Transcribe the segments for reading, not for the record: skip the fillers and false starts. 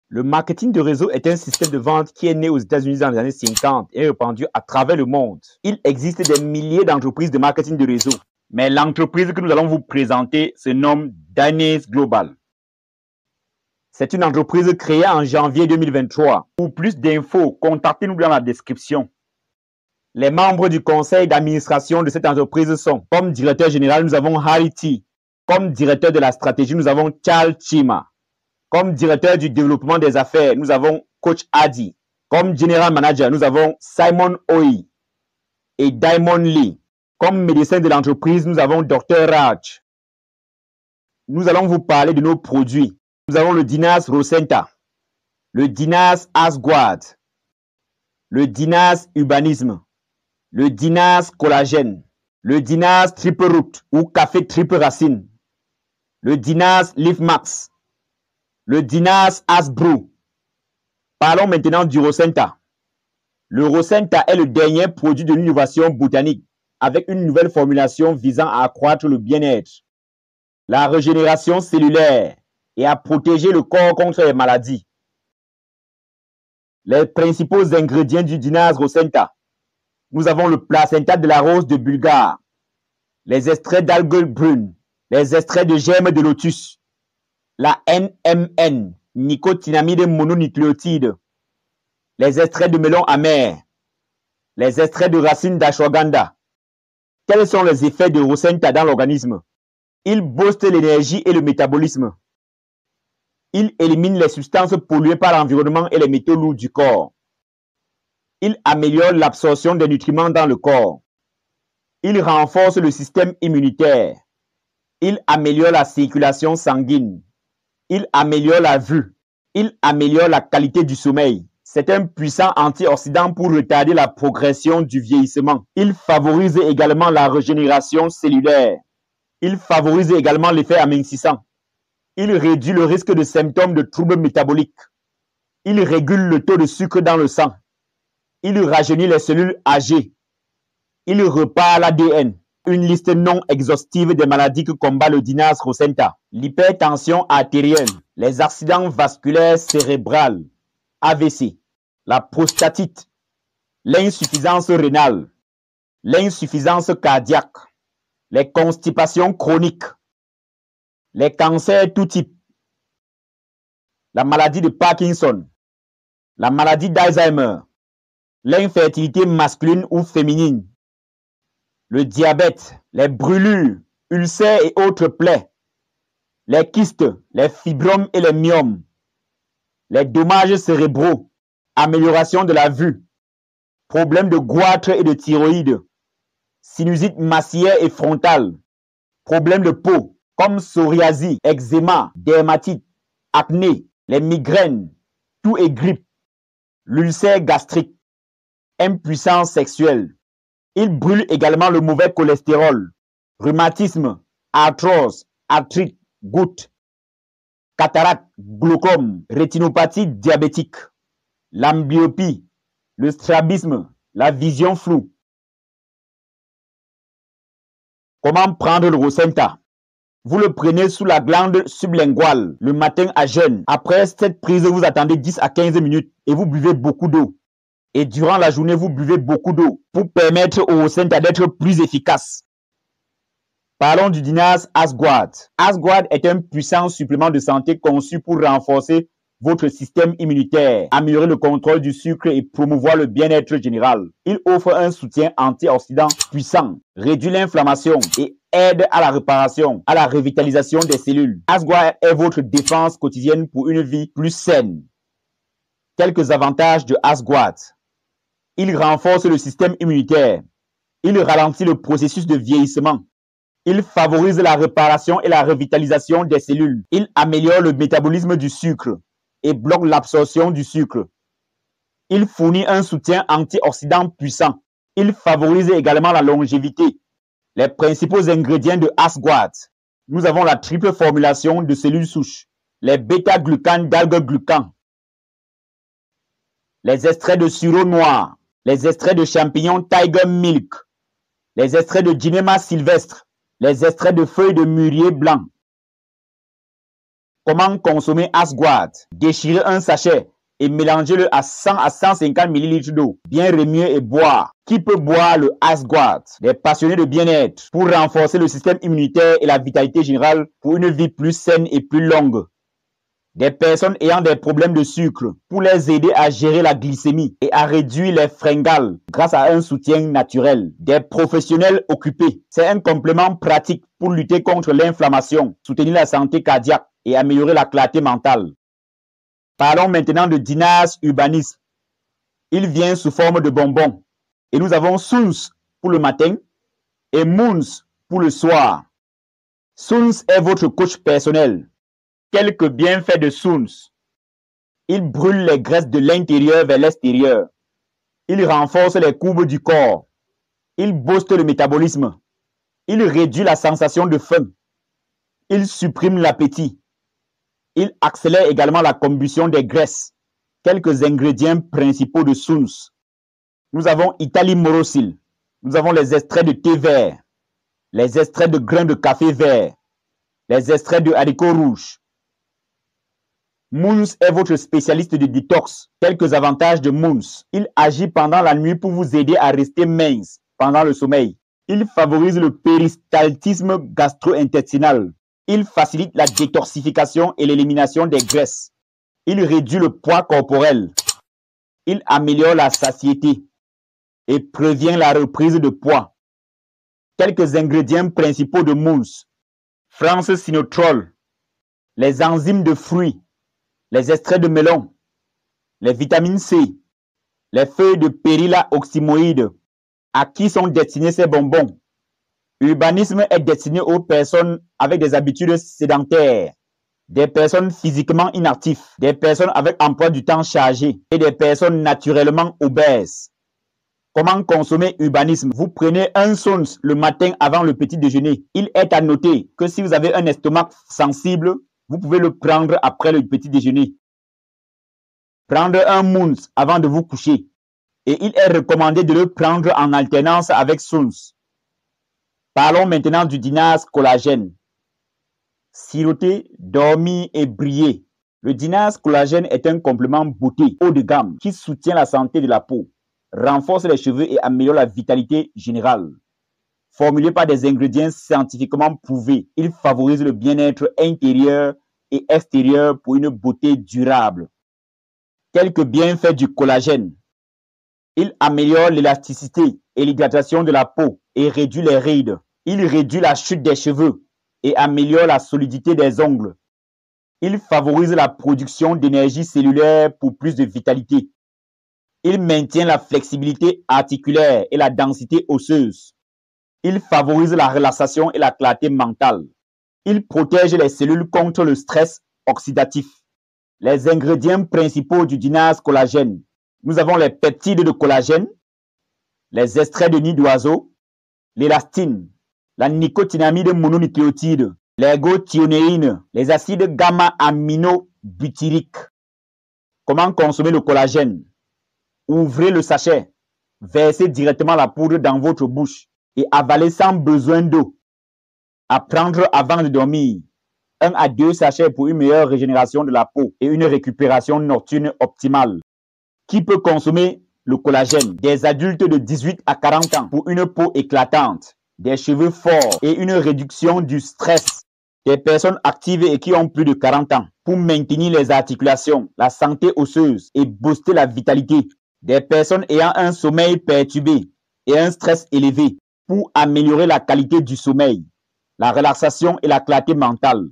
Le marketing de réseau est un système de vente qui est né aux États-Unis dans les années 50 et répandu à travers le monde. Il existe des milliers d'entreprises de marketing de réseau, mais l'entreprise que nous allons vous présenter se nomme Dynase Global. C'est une entreprise créée en janvier 2023. Pour plus d'infos, contactez-nous dans la description. Les membres du conseil d'administration de cette entreprise sont, comme directeur général, nous avons Harry T. Comme directeur de la stratégie, nous avons Charles Chima. Comme directeur du développement des affaires, nous avons Coach Adi. Comme general manager, nous avons Simon Oi et Diamond Lee. Comme médecin de l'entreprise, nous avons Dr Raj. Nous allons vous parler de nos produits. Nous avons le Dynase Rosenta, le Dynase Asguard, le Dynase Urbanisme, le Dynase Collagène, le Dynase Triple Root ou Café Triple Racine, le Dynase Leaf Max, le Dynase Asbrew. Parlons maintenant du Rosenta. Le Rosenta est le dernier produit de l'innovation botanique avec une nouvelle formulation visant à accroître le bien-être, la régénération cellulaire et à protéger le corps contre les maladies. Les principaux ingrédients du Dynase Rosenta. Nous avons le placenta de la rose de Bulgare, les extraits d'algues brunes, les extraits de germes de lotus, la NMN, nicotinamide mononucléotide, les extraits de melon amer, les extraits de racines d'ashwagandha. Quels sont les effets de Rosenta dans l'organisme? Il booste l'énergie et le métabolisme. Il élimine les substances polluées par l'environnement et les métaux lourds du corps. Il améliore l'absorption des nutriments dans le corps. Il renforce le système immunitaire. Il améliore la circulation sanguine. Il améliore la vue. Il améliore la qualité du sommeil. C'est un puissant antioxydant pour retarder la progression du vieillissement. Il favorise également la régénération cellulaire. Il favorise également l'effet amincissant. Il réduit le risque de symptômes de troubles métaboliques. Il régule le taux de sucre dans le sang. Il rajeunit les cellules âgées. Il repart l'ADN. Une liste non exhaustive des maladies que combat le Dynase Rosenta. L'hypertension artérielle, les accidents vasculaires cérébrales, AVC, la prostatite, l'insuffisance rénale, l'insuffisance cardiaque, les constipations chroniques, les cancers tout type, la maladie de Parkinson, la maladie d'Alzheimer, l'infertilité masculine ou féminine, le diabète, les brûlures, ulcères et autres plaies, les kystes, les fibromes et les myomes, les dommages cérébraux, amélioration de la vue, problèmes de goitre et de thyroïde, sinusite massillaire et frontale, problèmes de peau comme psoriasis, eczéma, dermatite, acné, les migraines, toux et grippe, l'ulcère gastrique, impuissance sexuelle. Il brûle également le mauvais cholestérol, rhumatisme, arthrose, arthrite, goutte, cataracte, glaucome, rétinopathie diabétique, l'amblyopie, le strabisme, la vision floue. Comment prendre le Rosenta? Vous le prenez sous la glande sublinguale le matin à jeûne. Après cette prise, vous attendez 10 à 15 minutes et vous buvez beaucoup d'eau. Et durant la journée, vous buvez beaucoup d'eau pour permettre au Rosenta d'être plus efficace. Parlons du Dynase Asguard. Asguard est un puissant supplément de santé conçu pour renforcer votre système immunitaire, améliorer le contrôle du sucre et promouvoir le bien-être général. Il offre un soutien antioxydant puissant, réduit l'inflammation et aide à la réparation, à la revitalisation des cellules. Asguard est votre défense quotidienne pour une vie plus saine. Quelques avantages de Asguard. Il renforce le système immunitaire. Il ralentit le processus de vieillissement. Il favorise la réparation et la revitalisation des cellules. Il améliore le métabolisme du sucre et bloque l'absorption du sucre. Il fournit un soutien antioxydant puissant. Il favorise également la longévité. Les principaux ingrédients de Asguard. Nous avons la triple formulation de cellules souches, les bêta-glucanes d'algues glucan, les extraits de sureau noir, les extraits de champignons Tiger Milk, les extraits de Ginema sylvestre, les extraits de feuilles de mûrier blanc. Comment consommer Asguard? Déchirez un sachet et mélangez-le à 100 à 150 ml d'eau. Bien remuer et boire. Qui peut boire le Asguard? Des passionnés de bien-être pour renforcer le système immunitaire et la vitalité générale pour une vie plus saine et plus longue. Des personnes ayant des problèmes de sucre pour les aider à gérer la glycémie et à réduire les fringales grâce à un soutien naturel. Des professionnels occupés. C'est un complément pratique pour lutter contre l'inflammation, soutenir la santé cardiaque et améliorer la clarté mentale. Parlons maintenant de Dinas urbanis. Il vient sous forme de bonbons. Et nous avons Soons pour le matin et Moons pour le soir. Soons est votre coach personnel. Quelques bienfaits de Soons. Il brûle les graisses de l'intérieur vers l'extérieur. Il renforce les courbes du corps. Il booste le métabolisme. Il réduit la sensation de faim. Il supprime l'appétit. Il accélère également la combustion des graisses. Quelques ingrédients principaux de Soons. Nous avons Italie Morosil. Nous avons les extraits de thé vert, les extraits de grains de café vert, les extraits de haricots rouges. Moons est votre spécialiste de détox. Quelques avantages de Moons. Il agit pendant la nuit pour vous aider à rester mince pendant le sommeil. Il favorise le péristaltisme gastro-intestinal. Il facilite la détoxification et l'élimination des graisses. Il réduit le poids corporel. Il améliore la satiété et prévient la reprise de poids. Quelques ingrédients principaux de Moons. France-Sinotrol, les enzymes de fruits, les extraits de melon, les vitamines C, les feuilles de Perilla oxymoïde. À qui sont destinés ces bonbons? Urbanisme est destiné aux personnes avec des habitudes sédentaires, des personnes physiquement inactives, des personnes avec emploi du temps chargé et des personnes naturellement obèses. Comment consommer urbanisme? Vous prenez un Soons le matin avant le petit déjeuner. Il est à noter que si vous avez un estomac sensible, vous pouvez le prendre après le petit déjeuner. Prendre un Moons avant de vous coucher. Et il est recommandé de le prendre en alternance avec Soons. Parlons maintenant du Dinas collagène. Siroter, dormir et briller. Le Dinas collagène est un complément beauté haut de gamme qui soutient la santé de la peau, renforce les cheveux et améliore la vitalité générale. Formulé par des ingrédients scientifiquement prouvés, il favorise le bien-être intérieur et extérieur pour une beauté durable. Quelques bienfaits du collagène. Il améliore l'élasticité et l'hydratation de la peau et réduit les rides. Il réduit la chute des cheveux et améliore la solidité des ongles. Il favorise la production d'énergie cellulaire pour plus de vitalité. Il maintient la flexibilité articulaire et la densité osseuse. Il favorise la relaxation et la clarté mentale. Il protège les cellules contre le stress oxydatif. Les ingrédients principaux du Dinas collagène. Nous avons les peptides de collagène, les extraits de nid d'oiseau, l'élastine, la nicotinamide mononucléotide, l'ergothionéine, les acides gamma-aminobutyriques. Comment consommer le collagène? Ouvrez le sachet, versez directement la poudre dans votre bouche et avalez sans besoin d'eau. À prendre avant de dormir. 1 à 2 sachets pour une meilleure régénération de la peau et une récupération nocturne optimale. Qui peut consommer le collagène? Des adultes de 18 à 40 ans pour une peau éclatante, des cheveux forts et une réduction du stress. Des personnes actives et qui ont plus de 40 ans pour maintenir les articulations, la santé osseuse et booster la vitalité. Des personnes ayant un sommeil perturbé et un stress élevé pour améliorer la qualité du sommeil, la relaxation et la clarté mentale.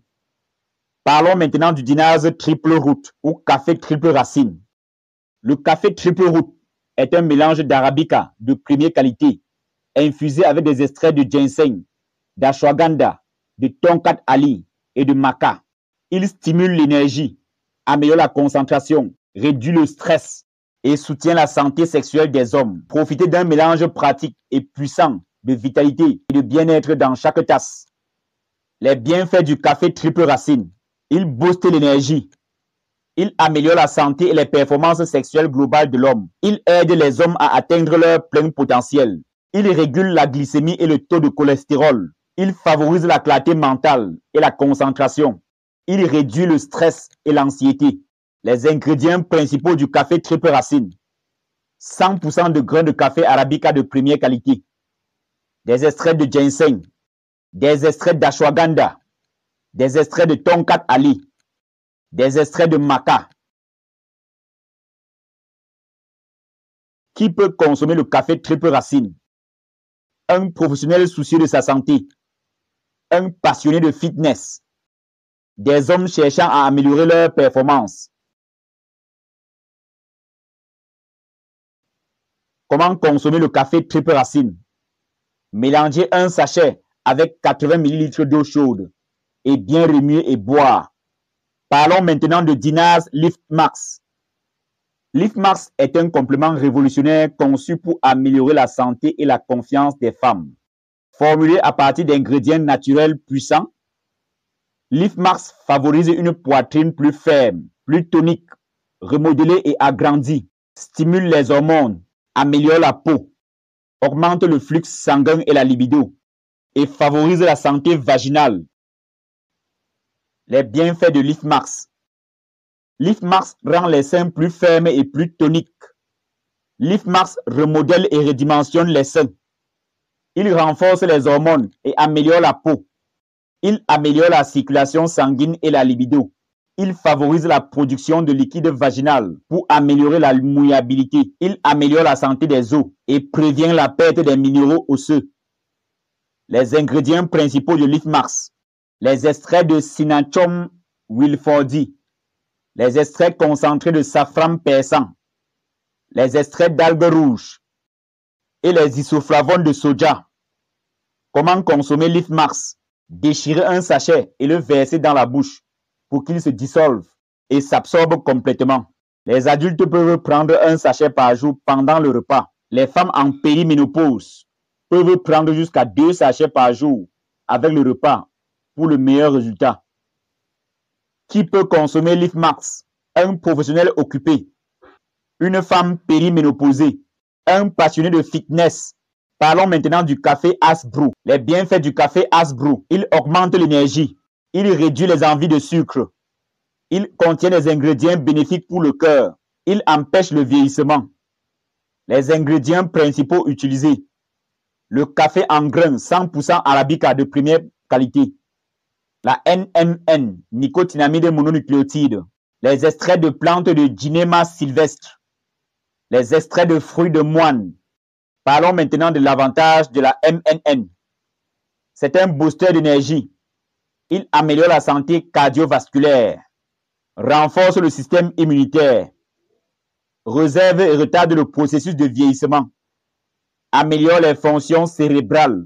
Parlons maintenant du Dinas triple root ou café triple racine. Le café triple root est un mélange d'arabica de première qualité, infusé avec des extraits de ginseng, d'ashwagandha, de tonkat ali et de maca. Il stimule l'énergie, améliore la concentration, réduit le stress et soutient la santé sexuelle des hommes. Profitez d'un mélange pratique et puissant de vitalité et de bien-être dans chaque tasse. Les bienfaits du café triple racine. Il booste l'énergie. Il améliore la santé et les performances sexuelles globales de l'homme. Il aide les hommes à atteindre leur plein potentiel. Il régule la glycémie et le taux de cholestérol. Il favorise la clarté mentale et la concentration. Il réduit le stress et l'anxiété. Les ingrédients principaux du café triple racine. 100% de grains de café arabica de première qualité. Des extraits de ginseng. Des extraits d'ashwagandha. Des extraits de tonkat ali. Des extraits de maca. Qui peut consommer le café triple racine? Un professionnel soucieux de sa santé. Un passionné de fitness. Des hommes cherchant à améliorer leur performance. Comment consommer le café triple racine? Mélangez un sachet avec 80 ml d'eau chaude et bien remuer et boire. Parlons maintenant de Dinaz Lift Max. Lift Max est un complément révolutionnaire conçu pour améliorer la santé et la confiance des femmes. Formulé à partir d'ingrédients naturels puissants, Lift Max favorise une poitrine plus ferme, plus tonique, remodelée et agrandie, stimule les hormones, améliore la peau, augmente le flux sanguin et la libido, et favorise la santé vaginale. Les bienfaits de Lift Max. Lift Max rend les seins plus fermes et plus toniques. Lift Max remodèle et redimensionne les seins. Il renforce les hormones et améliore la peau. Il améliore la circulation sanguine et la libido. Il favorise la production de liquide vaginal pour améliorer la mouillabilité. Il améliore la santé des os et prévient la perte des minéraux osseux. Les ingrédients principaux de Lift Max. Les extraits de Cinnamomum wilfordi. Les extraits concentrés de safran persan. Les extraits d'algues rouges. Et les isoflavones de soja. Comment consommer Lift Max? Déchirer un sachet et le verser dans la bouche pour qu'il se dissolve et s'absorbe complètement. Les adultes peuvent prendre un sachet par jour pendant le repas. Les femmes en périménopause peuvent prendre jusqu'à 2 sachets par jour avec le repas pour le meilleur résultat. Qui peut consommer Lift Max? Un professionnel occupé, une femme périménopausée, un passionné de fitness. Parlons maintenant du café Hasbro. Les bienfaits du café Hasbro. Il augmente l'énergie. Il réduit les envies de sucre. Il contient des ingrédients bénéfiques pour le cœur. Il empêche le vieillissement. Les ingrédients principaux utilisés. Le café en grains 100% arabica de première qualité. La NMN, nicotinamide mononucléotide. Les extraits de plantes de Ginema sylvestre. Les extraits de fruits de moine. Parlons maintenant de l'avantage de la MNN. C'est un booster d'énergie. Il améliore la santé cardiovasculaire, renforce le système immunitaire, réserve et retarde le processus de vieillissement, améliore les fonctions cérébrales,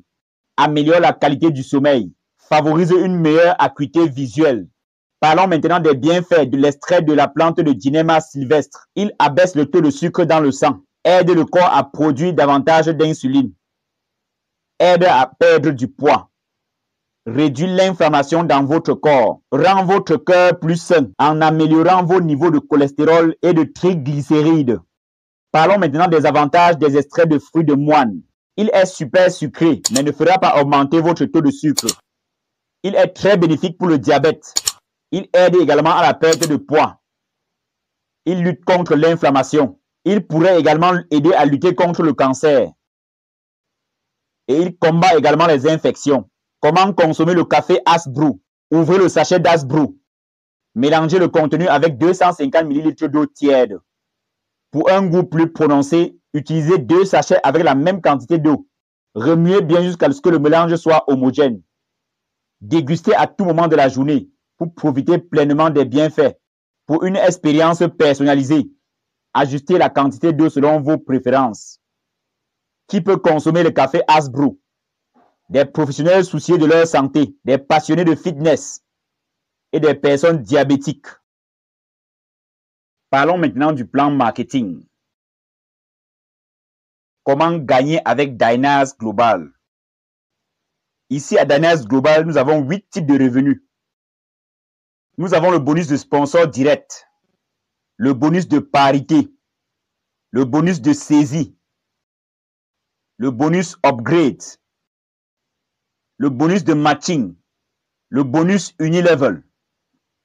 améliore la qualité du sommeil, favorise une meilleure acuité visuelle. Parlons maintenant des bienfaits de l'extrait de la plante de Ginema sylvestre. Il abaisse le taux de sucre dans le sang, aide le corps à produire davantage d'insuline, aide à perdre du poids, réduit l'inflammation dans votre corps, rend votre cœur plus sain en améliorant vos niveaux de cholestérol et de triglycérides. Parlons maintenant des avantages des extraits de fruits de moine. Il est super sucré, mais ne fera pas augmenter votre taux de sucre. Il est très bénéfique pour le diabète. Il aide également à la perte de poids. Il lutte contre l'inflammation. Il pourrait également aider à lutter contre le cancer. Et il combat également les infections. Comment consommer le café Hasbro? Ouvrez le sachet d'Hasbro. Mélangez le contenu avec 250 ml d'eau tiède. Pour un goût plus prononcé, utilisez 2 sachets avec la même quantité d'eau. Remuez bien jusqu'à ce que le mélange soit homogène. Dégustez à tout moment de la journée pour profiter pleinement des bienfaits. Pour une expérience personnalisée, ajustez la quantité d'eau selon vos préférences. Qui peut consommer le café Hasbro? Des professionnels soucieux de leur santé, des passionnés de fitness et des personnes diabétiques. Parlons maintenant du plan marketing. Comment gagner avec Diners Global? Ici à Diners Global, nous avons 8 types de revenus. Nous avons le bonus de sponsor direct, le bonus de parité, le bonus de saisie, le bonus upgrade, le bonus de matching, le bonus unilevel,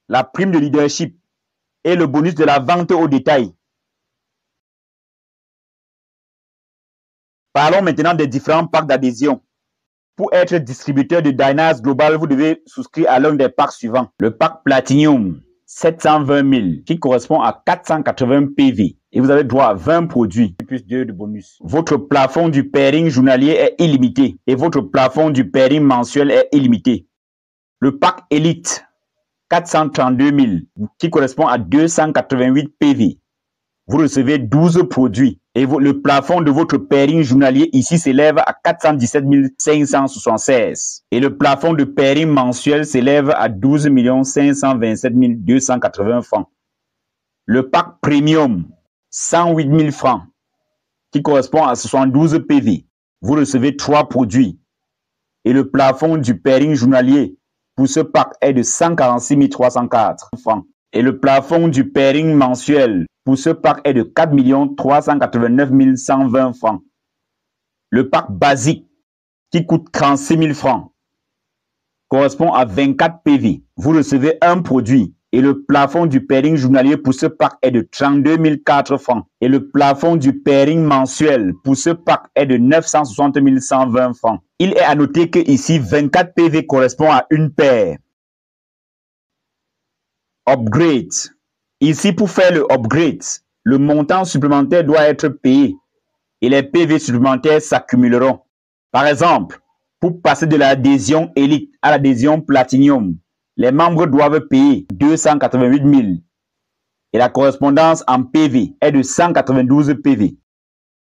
la prime de leadership et le bonus de la vente au détail. Parlons maintenant des différents packs d'adhésion. Pour être distributeur de Dynas Global, vous devez souscrire à l'un des packs suivants. Le pack Platinum, 720 000, qui correspond à 480 PV. Et vous avez droit à 20 produits, plus 2 de bonus. Votre plafond du pairing journalier est illimité. Et votre plafond du pairing mensuel est illimité. Le pack Elite, 432 000, qui correspond à 288 PV. Vous recevez 12 produits. Et le plafond de votre pairing journalier ici s'élève à 417 576. Et le plafond de pairing mensuel s'élève à 12 527 280 francs. Le pack Premium, 108 000 francs, qui correspond à 72 PV. Vous recevez 3 produits. Et le plafond du pairing journalier pour ce pack est de 146 304 francs. Et le plafond du pairing mensuel pour ce pack est de 4 389 120 francs. Le pack basique, qui coûte 36 000 francs, correspond à 24 PV. Vous recevez un produit. Et le plafond du pairing journalier pour ce pack est de 32 004 francs. Et le plafond du pairing mensuel pour ce pack est de 960 120 francs. Il est à noter que ici, 24 PV correspond à une paire. Upgrade. Ici, pour faire le upgrade, le montant supplémentaire doit être payé et les PV supplémentaires s'accumuleront. Par exemple, pour passer de l'adhésion Elite à l'adhésion Platinum, les membres doivent payer 288 000 et la correspondance en PV est de 192 PV.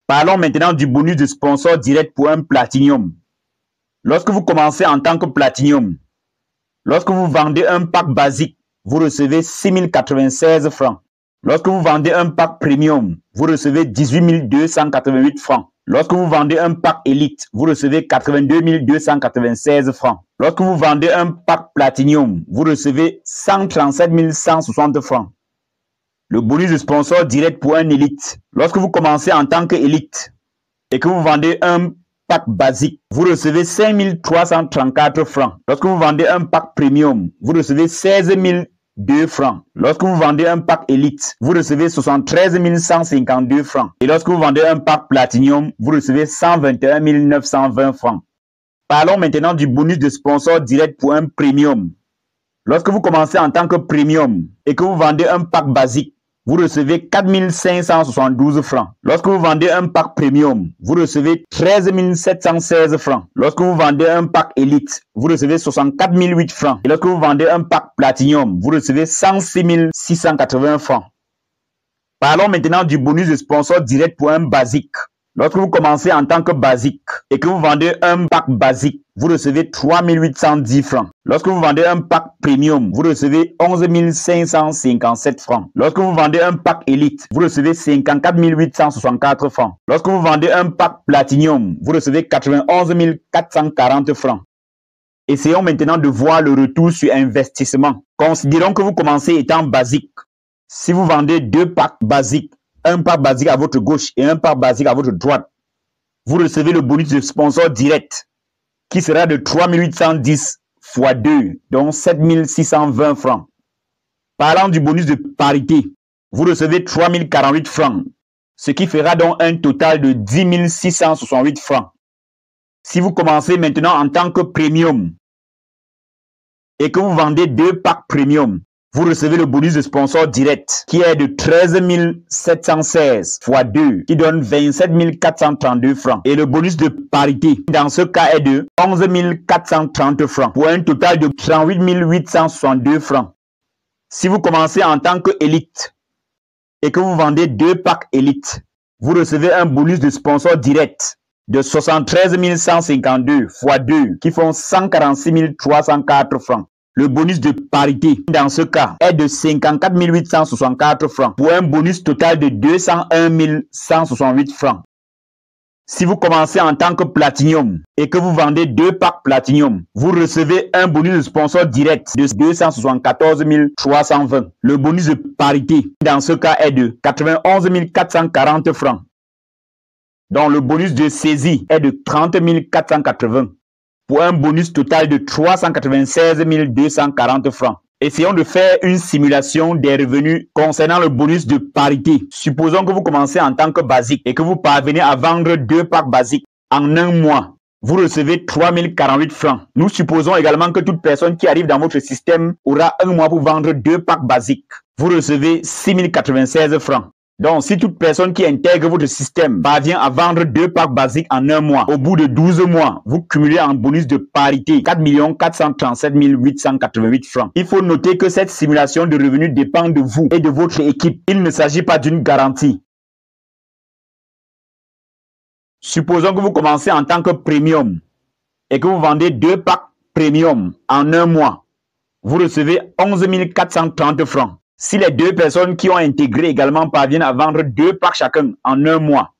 Parlons maintenant du bonus de sponsor direct pour un Platinum. Lorsque vous commencez en tant que Platinum, lorsque vous vendez un pack basique, vous recevez 6 096 francs. Lorsque vous vendez un pack Premium, vous recevez 18 288 francs. Lorsque vous vendez un pack Elite, vous recevez 82 296 francs. Lorsque vous vendez un pack Platinum, vous recevez 137 160 francs. Le bonus de sponsor direct pour un Elite. Lorsque vous commencez en tant qu'Elite et que vous vendez un pack basique, vous recevez 5 334 francs. Lorsque vous vendez un pack Premium, vous recevez 16 002 francs. Lorsque vous vendez un pack Elite, vous recevez 73 152 francs. Et lorsque vous vendez un pack Platinum, vous recevez 121 920 francs. Parlons maintenant du bonus de sponsor direct pour un Premium. Lorsque vous commencez en tant que Premium et que vous vendez un pack basique, vous recevez 4 572 francs. Lorsque vous vendez un pack Premium, vous recevez 13 716 francs. Lorsque vous vendez un pack Elite, vous recevez 64 008 francs. Et lorsque vous vendez un pack Platinum, vous recevez 106 680 francs. Parlons maintenant du bonus de sponsor direct pour un basique. Lorsque vous commencez en tant que basique et que vous vendez un pack basique, vous recevez 3 810 francs. Lorsque vous vendez un pack Premium, vous recevez 11 557 francs. Lorsque vous vendez un pack Elite, vous recevez 54 864 francs. Lorsque vous vendez un pack Platinum, vous recevez 91 440 francs. Essayons maintenant de voir le retour sur investissement. Considérons que vous commencez étant basique. Si vous vendez 2 packs basiques, un pack basique à votre gauche et un pack basique à votre droite, vous recevez le bonus de sponsor direct qui sera de 3 810 x 2, donc 7 620 francs. Parlant du bonus de parité, vous recevez 3 048 francs, ce qui fera donc un total de 10 668 francs. Si vous commencez maintenant en tant que Premium et que vous vendez 2 packs Premium, vous recevez le bonus de sponsor direct qui est de 13 716 x 2 qui donne 27 432 francs. Et le bonus de parité dans ce cas est de 11 430 francs pour un total de 38 862 francs. Si vous commencez en tant que Elite et que vous vendez 2 packs Elite, vous recevez un bonus de sponsor direct de 73 152 x 2 qui font 146 304 francs. Le bonus de parité, dans ce cas, est de 54 864 francs pour un bonus total de 201 168 francs. Si vous commencez en tant que Platinum et que vous vendez 2 packs Platinum, vous recevez un bonus de sponsor direct de 274 320. Le bonus de parité, dans ce cas, est de 91 440 francs. Donc le bonus de saisie est de 30 480. Pour un bonus total de 396 240 francs. Essayons de faire une simulation des revenus concernant le bonus de parité. Supposons que vous commencez en tant que basique et que vous parvenez à vendre 2 packs basiques en un mois. Vous recevez 3048 francs. Nous supposons également que toute personne qui arrive dans votre système aura un mois pour vendre 2 packs basiques. Vous recevez 6096 francs. Donc, si toute personne qui intègre votre système parvient à vendre 2 packs basiques en un mois, au bout de 12 mois, vous cumulez en bonus de parité 4 437 888 francs. Il faut noter que cette simulation de revenus dépend de vous et de votre équipe. Il ne s'agit pas d'une garantie. Supposons que vous commencez en tant que premium et que vous vendez 2 packs premium en un mois. Vous recevez 11 430 francs. Si les 2 personnes qui ont intégré également parviennent à vendre 2 packs chacun en un mois,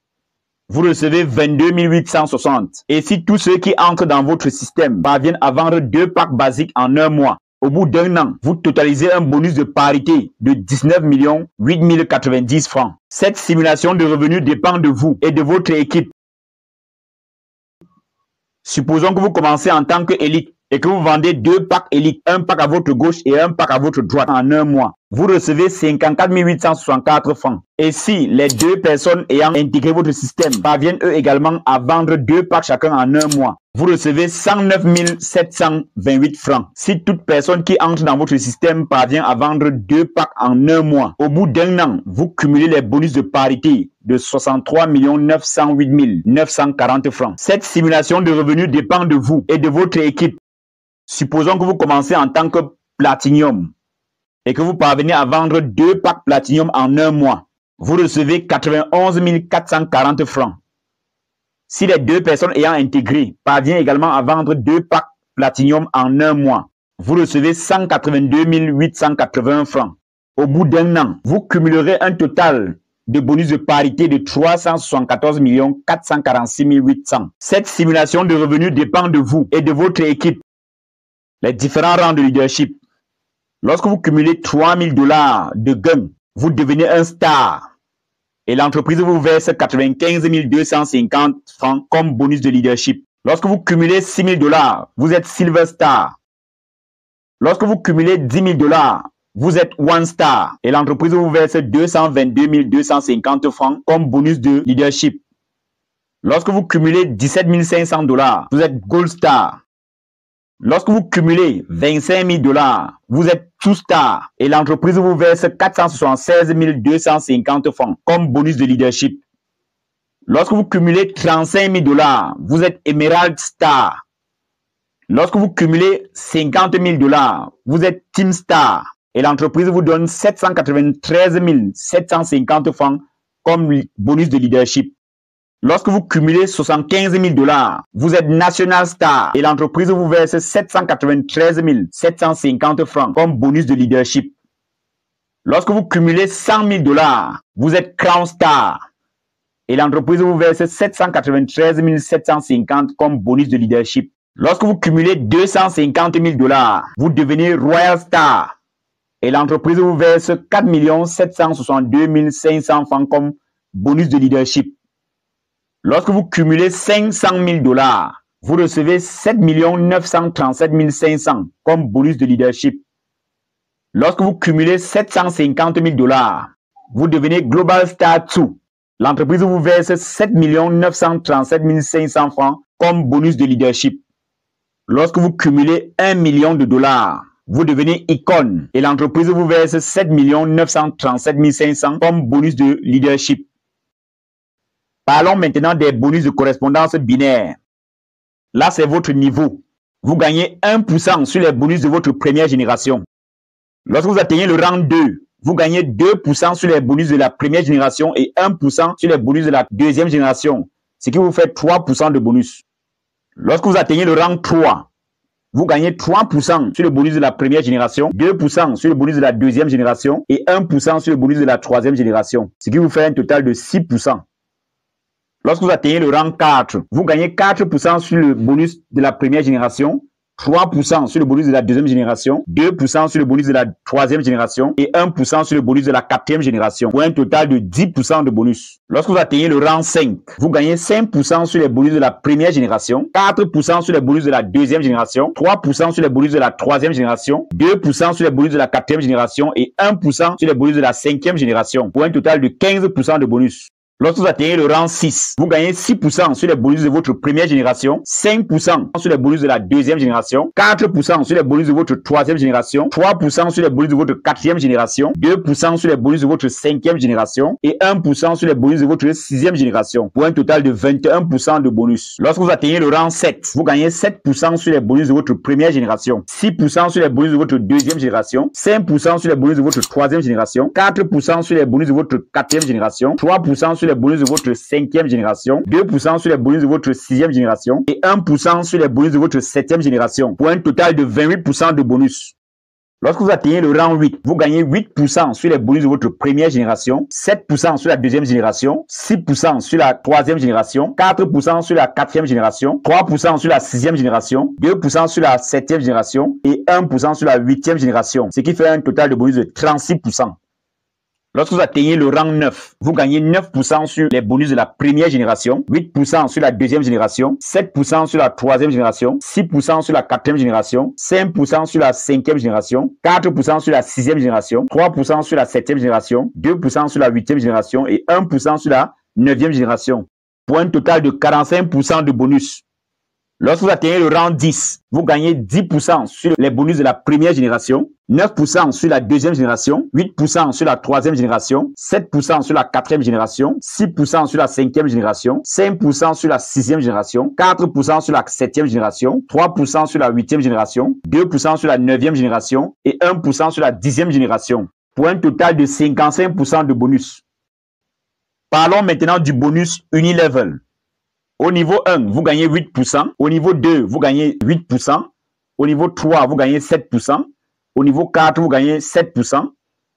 vous recevez 22 860. Et si tous ceux qui entrent dans votre système parviennent à vendre 2 packs basiques en un mois, au bout d'un an, vous totalisez un bonus de parité de 19 8090 francs. Cette simulation de revenus dépend de vous et de votre équipe. Supposons que vous commencez en tant qu'élite et que vous vendez 2 packs élite, un pack à votre gauche et un pack à votre droite en un mois. Vous recevez 54 864 francs. Et si les 2 personnes ayant intégré votre système parviennent eux également à vendre 2 packs chacun en un mois, vous recevez 109 728 francs. Si toute personne qui entre dans votre système parvient à vendre 2 packs en un mois, au bout d'un an, vous cumulez les bonus de parité de 63 908 940 francs. Cette simulation de revenus dépend de vous et de votre équipe. Supposons que vous commencez en tant que Platinum et que vous parvenez à vendre 2 packs Platinum en un mois. Vous recevez 91 440 francs. Si les 2 personnes ayant intégré parviennent également à vendre 2 packs Platinum en un mois, vous recevez 182 880 francs. Au bout d'un an, vous cumulerez un total de bonus de parité de 374 446 800. Cette simulation de revenus dépend de vous et de votre équipe. Les différents rangs de leadership. Lorsque vous cumulez 3 000 $ de gains, vous devenez un star. Et l'entreprise vous verse 95 250 francs comme bonus de leadership. Lorsque vous cumulez 6 000 $, vous êtes Silver Star. Lorsque vous cumulez 10 000 $, vous êtes One Star. Et l'entreprise vous verse 222 250 francs comme bonus de leadership. Lorsque vous cumulez 17 500 $, vous êtes Gold Star. Lorsque vous cumulez 25 000 $, vous êtes Two Star et l'entreprise vous verse 476 250 francs comme bonus de leadership. Lorsque vous cumulez 35 000 $, vous êtes Emerald Star. Lorsque vous cumulez 50 000 $, vous êtes Team Star et l'entreprise vous donne 793 750 francs comme bonus de leadership. Lorsque vous cumulez 75 000 $, vous êtes National Star et l'entreprise vous verse 793 750 francs comme bonus de leadership. Lorsque vous cumulez 100 000 $, vous êtes Crown Star et l'entreprise vous verse 793 750 comme bonus de leadership. Lorsque vous cumulez 250 000 $, vous devenez Royal Star et l'entreprise vous verse 4 762 500 francs comme bonus de leadership. Lorsque vous cumulez 500 000 $, vous recevez 7 937 500 comme bonus de leadership. Lorsque vous cumulez 750 000 $, vous devenez Global Star 2. L'entreprise vous verse 7 937 500 francs comme bonus de leadership. Lorsque vous cumulez 1 million de $, vous devenez Icon et l'entreprise vous verse 7 937 500 comme bonus de leadership. Parlons maintenant des bonus de correspondance binaire. Là, c'est votre niveau. Vous gagnez 1% sur les bonus de votre première génération. Lorsque vous atteignez le rang 2, vous gagnez 2% sur les bonus de la première génération et 1% sur les bonus de la deuxième génération, ce qui vous fait 3% de bonus. Lorsque vous atteignez le rang 3, vous gagnez 3% sur le bonus de la première génération, 2% sur le bonus de la deuxième génération et 1% sur le bonus de la troisième génération, ce qui vous fait un total de 6%. Lorsque vous atteignez le rang 4, vous gagnez 4% sur le bonus de la première génération, 3% sur le bonus de la deuxième génération, 2% sur le bonus de la troisième génération et 1% sur le bonus de la quatrième génération, pour un total de 10% de bonus. Lorsque vous atteignez le rang 5, vous gagnez 5% sur les bonus de la première génération, 4% sur les bonus de la deuxième génération, 3% sur les bonus de la troisième génération, 2% sur les bonus de la quatrième génération et 1% sur les bonus de la cinquième génération, pour un total de 15% de bonus. Lorsque vous atteignez le rang 6, vous gagnez 6% sur les bonus de votre première génération, 5% sur les bonus de la deuxième génération, 4% sur les bonus de votre troisième génération, 3% sur les bonus de votre quatrième génération, 2% sur les bonus de votre cinquième génération et 1% sur les bonus de votre sixième génération, pour un total de 21% de bonus. Lorsque vous atteignez le rang 7, vous gagnez 7% sur les bonus de votre première génération, 6% sur les bonus de votre deuxième génération, 5% sur les bonus de votre troisième génération, 4% sur les bonus de votre quatrième génération, 3% sur les bonus de votre cinquième génération, 2% sur les bonus de votre sixième génération et 1% sur les bonus de votre septième génération, pour un total de 28% de bonus. Lorsque vous atteignez le rang 8, vous gagnez 8% sur les bonus de votre première génération, 7% sur la deuxième génération, 6% sur la troisième génération, 4% sur la quatrième génération, 3% sur la sixième génération, 2% sur la septième génération et 1% sur la huitième génération, ce qui fait un total de bonus de 36%. Lorsque vous atteignez le rang 9, vous gagnez 9% sur les bonus de la première génération, 8% sur la deuxième génération, 7% sur la troisième génération, 6% sur la quatrième génération, 5% sur la cinquième génération, 4% sur la sixième génération, 3% sur la septième génération, 2% sur la huitième génération et 1% sur la neuvième génération, pour un total de 45% de bonus. Lorsque vous atteignez le rang 10, vous gagnez 10% sur les bonus de la première génération, 9% sur la deuxième génération, 8% sur la troisième génération, 7% sur la quatrième génération, 6% sur la cinquième génération, 5% sur la sixième génération, 4% sur la septième génération, 3% sur la huitième génération, 2% sur la neuvième génération et 1% sur la dixième génération, pour un total de 55% de bonus. Parlons maintenant du bonus Unilevel. Au niveau 1, vous gagnez 8%. Au niveau 2, vous gagnez 8%. Au niveau 3, vous gagnez 7%. Au niveau 4, vous gagnez 7%.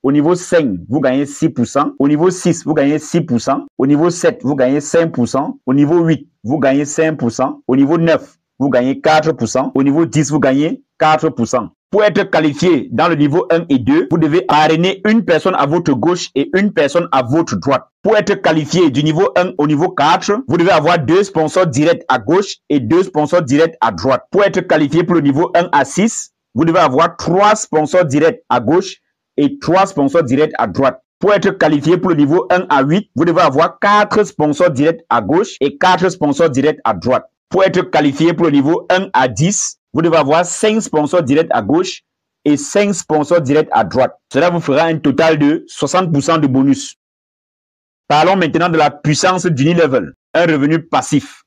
Au niveau 5, vous gagnez 6%. Au niveau 6, vous gagnez 6%. Au niveau 7, vous gagnez 5%. Au niveau 8, vous gagnez 5%. Au niveau 9, vous gagnez 4%. Au niveau 10, vous gagnez 4%. Pour être qualifié dans le niveau 1 et 2, vous devez parrainer une personne à votre gauche et une personne à votre droite. Pour être qualifié du niveau 1 au niveau 4, vous devez avoir 2 sponsors directs à gauche et 2 sponsors directs à droite. Pour être qualifié pour le niveau 1 à 6, vous devez avoir 3 sponsors directs à gauche et 3 sponsors directs à droite. Pour être qualifié pour le niveau 1 à 8, vous devez avoir 4 sponsors directs à gauche et 4 sponsors directs à droite. Pour être qualifié pour le niveau 1 à 10, vous devez avoir 5 sponsors directs à gauche et 5 sponsors directs à droite. Cela vous fera un total de 60% de bonus. Parlons maintenant de la puissance d'Unilevel, un revenu passif.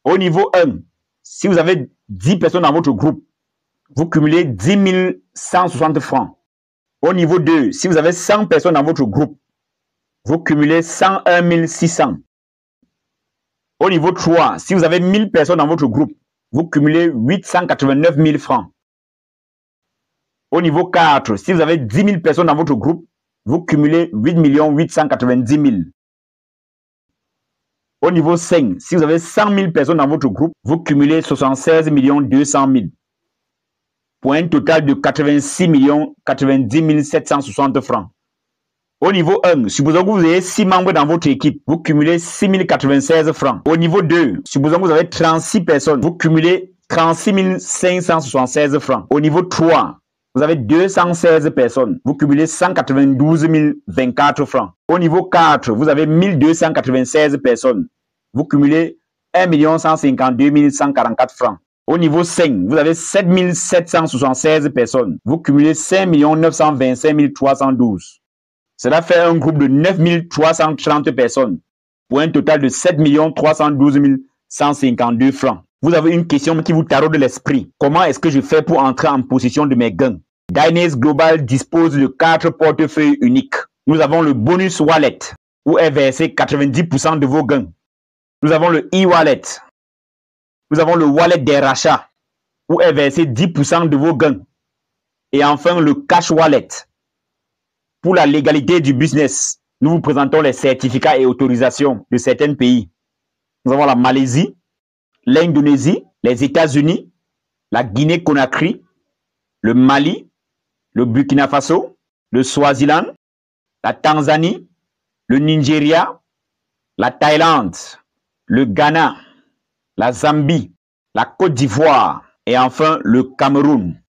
Au niveau 1, si vous avez 10 personnes dans votre groupe, vous cumulez 10 160 francs. Au niveau 2, si vous avez 100 personnes dans votre groupe, vous cumulez 101 600. Au niveau 3, si vous avez 1000 personnes dans votre groupe, vous cumulez 889 000 francs. Au niveau 4, si vous avez 10 000 personnes dans votre groupe, vous cumulez 8 890 000. Au niveau 5, si vous avez 100 000 personnes dans votre groupe, vous cumulez 76 200 000. Pour un total de 86 90 760 francs. Au niveau 1, supposons que vous ayez 6 membres dans votre équipe, vous cumulez 6 096 francs. Au niveau 2, supposons que vous avez 36 personnes, vous cumulez 36 576 francs. Au niveau 3, vous avez 216 personnes, vous cumulez 192 024 francs. Au niveau 4, vous avez 1296 personnes, vous cumulez 1 152 144 francs. Au niveau 5, vous avez 7 776 personnes, vous cumulez 5 925 312. Cela fait un groupe de 9 330 personnes pour un total de 7 312 152 francs. Vous avez une question qui vous taraude l'esprit. Comment est-ce que je fais pour entrer en possession de mes gains? Gainers Global dispose de 4 portefeuilles uniques. Nous avons le bonus wallet où est versé 90% de vos gains. Nous avons le e-wallet. Nous avons le wallet des rachats où est versé 10% de vos gains. Et enfin le cash wallet. Pour la légalité du business, nous vous présentons les certificats et autorisations de certains pays. Nous avons la Malaisie, l'Indonésie, les États-Unis, la Guinée-Conakry, le Mali, le Burkina Faso, le Swaziland, la Tanzanie, le Nigeria, la Thaïlande, le Ghana, la Zambie, la Côte d'Ivoire et enfin le Cameroun.